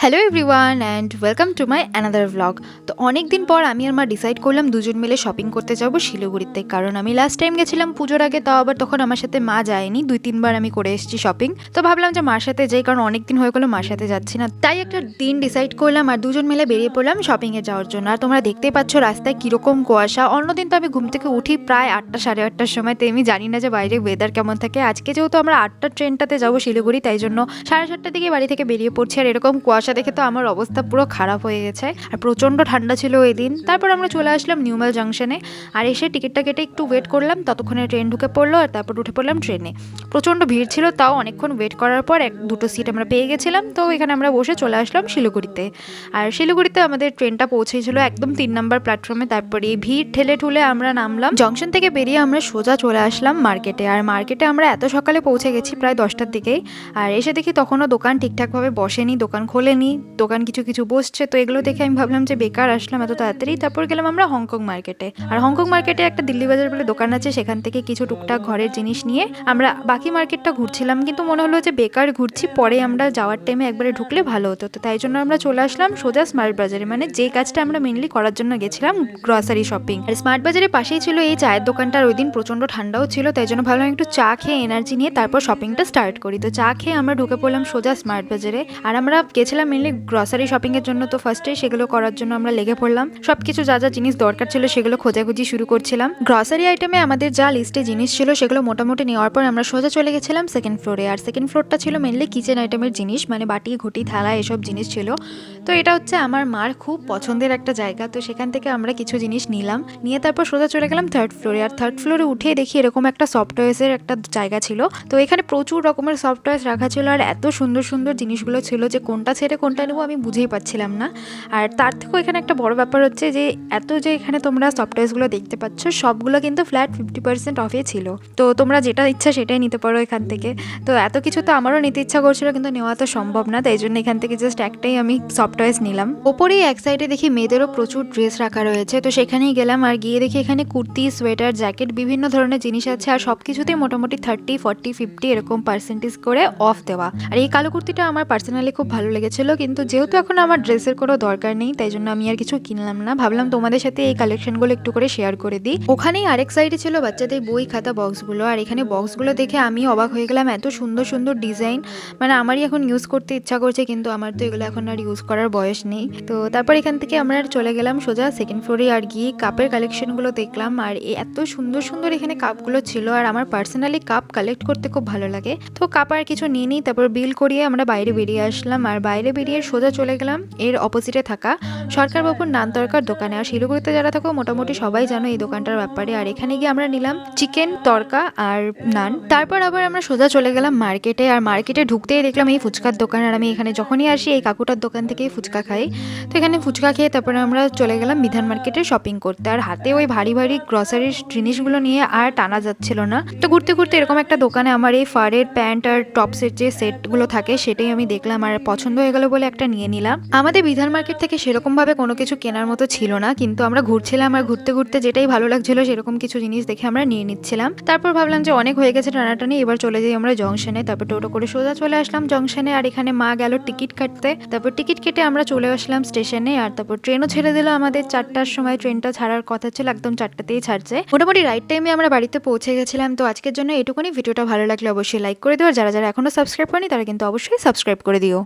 Hello everyone and welcome to my another vlog. তো অনেক দিন পর আমি আর মা ডিসাইড করলাম দুজন মিলে শপিং করতে যাব শিলিগুড়িতে। কারণ আমি লাস্ট টাইম গেছিলাম পুজোর আগে, তাও আবার তখন আমার সাথে মা যায়নি, 2-3 বার আমি করে এসেছি শপিং। তো ভাবলাম যে মার সাথে যাই, কারণ অনেক দিন হয়ে গেলো মার সাথে যাচ্ছি না। তাই একটা দিন ডিসাইড করলাম আর দুজন মিলে বেরিয়ে পড়লাম শপিংয়ে যাওয়ার জন্য। আর তোমরা দেখতেই পাচ্ছ রাস্তায় কীরকম কুয়াশা। অন্যদিন তো আমি ঘুম থেকে উঠি প্রায় 8টা-8:30টার সময়, তো আমি জানি না যে বাইরে ওয়েদার কেমন থাকে। আজকে যেহেতু আমরা 8টার ট্রেনটাতে যাবো শিলিগুড়ি, তাই জন্য 7:30টার দিকে বাড়ি থেকে বেরিয়ে পড়ছি। আর এরকম কুয়াশা দেখে তো আমার অবস্থা পুরো খারাপ হয়ে গেছে। আর প্রচণ্ড ঠান্ডা ছিল ওই দিন। তারপর আমরা চলে আসলাম নিউমাল জাংশনে, আর এসে টিকিটটা কেটে একটু ওয়েট করলাম, ততক্ষণে ট্রেন ঢুকে পড়লো। আর তারপর উঠে পড়লাম ট্রেনে। প্রচণ্ড ভিড় ছিল, তাও অনেকক্ষণ ওয়েট করার পর দুটো সিট আমরা পেয়ে গেছিলাম। তো এখানে আমরা বসে চলে আসলাম শিলিগুড়িতে। আর শিলিগুড়িতে আমাদের ট্রেনটা পৌঁছেছিল একদম 3 নম্বর প্ল্যাটফর্মে। তারপরে ভিড় ঠেলে ঠুলে আমরা নামলাম জংশন থেকে, বেরিয়ে আমরা সোজা চলে আসলাম মার্কেটে। আর মার্কেটে আমরা এত সকালে পৌঁছে গেছি প্রায় 10টার দিকেই। আর এসে দেখি তখনও দোকান ঠিকঠাকভাবে বসেনি, দোকান খোলেনি, দোকান কিছু কিছু বসছে। তো এগুলো দেখে আমি ভাবলাম যে বেকার আসলাম এত তাড়াতাড়ি। তারপর গেলাম আমরা হংকং মার্কেটে। আর হংকং মার্কেটে একটা দিল্লি বাজার বলে দোকান আছে, সেখান থেকে কিছু টুকটাক ঘরের জিনিস নিয়ে আমরা বাকি মার্কেটটা ঘুরছিলাম। কিন্তু মনে হলো যে বেকার ঘুরছি, পরে আমরা যাওয়ার টাইমে একবারে ঢুকলে ভালো হতো। তো তাই জন্য আমরা চলে আসলাম সোজা স্মার্ট বাজারে, মানে যে কাজটা আমরা মেনলি করার জন্য গেছিলাম, গ্রসারি শপিং। আর স্মার্ট বাজারের পাশেই ছিল এই চায়ের দোকানটা। আর ওই দিন প্রচন্ড ঠান্ডাও ছিল, তাই জন্য ভাবলাম একটু চা খেয়ে এনার্জি নিয়ে তারপর শপিংটা স্টার্ট করি। তো চা খেয়ে আমরা ঢুকে পড়লাম সোজা স্মার্ট বাজারে। আর আমরা গেছিলাম মেনলি গ্রসারি শপিং এর জন্য। তো ফার্স্টে সেগুলো করার জন্য আমরা লেগে পড়লাম, সবকিছু যা যা জিনিস দরকার ছিল সেগুলো খোঁজাখুঁজি শুরু করছিলাম। গ্রসারি আইটেমে আমাদের যা লিস্টে জিনিস ছিল সেগুলো মোটামুটি নেওয়ার পর আমরা সোজা চলে গেছিলাম সেকেন্ড ফ্লোরে। আর সেকেন্ড ফ্লোরটা ছিল মেনলি কিচেন আইটেমের জিনিস, মানে বাটি ঘটি থালা এসব জিনিস ছিল। তো এটা হচ্ছে আমার মার খুব পছন্দের একটা জায়গা। তো সেখান থেকে আমরা কিছু জিনিস নিলাম, নিয়ে তারপর সোজা চলে গেলাম থার্ড ফ্লোরে। আর থার্ড ফ্লোরে উঠে দেখি এরকম একটা সফটওয়্যার্সের একটা জায়গা ছিল। তো এখানে প্রচুর রকমের সফটওয়্যার্স রাখা ছিল, আর এত সুন্দর সুন্দর জিনিসগুলো ছিল যে কোনটা ছেড়ে কোনটা নেবো আমি বুঝেই পাচ্ছিলাম না। আর তার থেকেও এখানে একটা বড় ব্যাপার হচ্ছে যে এত যে এখানে তোমরা সফটওয়্যারসগুলো দেখতে পাচ্ছ সবগুলো কিন্তু ফ্ল্যাট 50% অফে ছিল। তো তোমরা যেটা ইচ্ছা সেটাই নিতে পারো এখান থেকে। তো এত কিছু তো আমারও নিতে ইচ্ছা করছিল, কিন্তু নেওয়া তো সম্ভব না, তাই জন্য এখান থেকে জাস্ট একটাই আমি সফটওয়্যার্স নিলাম। ওপরেই এক সাইডে দেখি মেয়েদেরও প্রচুর ড্রেস রাখা রয়েছে। তো সেখানেই গেলাম, আর গিয়ে দেখি এখানে কুর্তি, সোয়েটার, জ্যাকেট বিভিন্ন ধরনের জিনিস আছে। আর সব কিছুতেই মোটামুটি 30, 40, 50 এরকম পার্সেন্টেজ করে অফ দেওয়া। আর এই কালো কুর্তিটা আমার পার্সোনালি খুব ভালো লেগেছিল, কিন্তু যেহেতু এখন আমার ড্রেসের কোনো দরকার নেই তাই জন্য আমি আর কিছু কিনলাম না। ভাবলাম তোমাদের সাথে এই কালেকশনগুলো একটু করে শেয়ার করে দিই। ওখানেই আরেক সাইডে ছিল বাচ্চাদের বই খাতা বক্সগুলো। আর এখানে বক্সগুলো দেখে আমি অবাক হয়ে গেলাম, এত সুন্দর সুন্দর ডিজাইন, মানে আমারই এখন ইউজ করতে ইচ্ছা করছে, কিন্তু আমার তো এগুলো এখন আর ইউজ করার বয়স নেই। তো তারপর এখান থেকে আমরা চলে গেলাম সোজা সেকেন্ড ফ্লোরে। আর গিয়ে কাপের কালেকশনগুলো দেখলাম, আর এত সুন্দর সুন্দর এখানে কাপগুলো ছিল। আর আমার পার্সোনালি কাপ কালেক্ট করতে খুব ভালো লাগে। তো কাপ আর কিছু নিয়ে নিই, তারপর বিল করিয়ে আমরা বাইরে বেরিয়ে আসলাম। আর বাইরে বেরিয়ে সোজা চলে গেলাম এর অপোজিটে থাকা সরকারবাবুর নান তরকার দোকানে। আর শিলিগুড়িতে যারা থাকো মোটামুটি সবাই জানো এই দোকানটার ব্যাপারে। আর এখানে গিয়ে আমরা নিলাম চিকেন তরকা আর নান। তারপর আবার আমরা সোজা চলে গেলাম মার্কেটে। আর মার্কেটে ঢুকতেই দেখলাম এই ফুচকার দোকান। আর আমি এখানে যখনই আসি এই কাকুটার দোকান থেকেই ফুচকা খাই। তো এখানে ফুচকা খেয়ে তারপরে আমরা চলে গেলাম বিধান মার্কেটে শপিং করতে। আর হাতে ওই ভারী ভারী গ্রসারির জিনিসগুলো নিয়ে আর টানা যাচ্ছিল না। তো ঘুরতে ঘুরতে এরকম একটা দোকানে আমার এই ফারের প্যান্ট আর টপসের যে সেটগুলো থাকে সেটাই আমি দেখলাম, আর পছন্দ হয়ে গেল বলে একটা নিয়ে নিলাম। আমাদের বিধান মার্কেট থেকে সেরকম ভাবে কোনো কিছু কেনার মতো ছিল না, কিন্তু আমরা ঘুরছিলাম আর ঘুরতে ঘুরতে যেটাই ভালো লাগছিল সেরকম কিছু জিনিস দেখে আমরা নিয়ে নিচ্ছিলাম। তারপর ভাবলাম যে অনেক হয়ে গেছে টানাটানি, এবার চলে যাই আমরা জংশনে। তারপর টোটো করে সোজা চলে আসলাম জংশনে। আর এখানে মা গেল টিকিট কাটতে। তারপর টিকিট কেটে আমরা চলে আসলাম স্টেশনে। আর তারপর ট্রেনও ছেড়ে দিল আমাদের 4টার সময়। ট্রেনটা ছাড়ার কথা ছিল একদম 4টাতেই ছাড়ছে। মোটামুটি রাইট টাইমে আমরা বাড়িতে পৌঁছে গেছিলাম। তো আজকের জন্য এটুকুনি। ভিডিওটা ভালো লাগলে অবশ্যই লাইক করে দিও, আর যারা যারা এখনো সাবস্ক্রাইব করেনি তারা কিন্তু অবশ্যই সাবস্ক্রাইব করে দিও।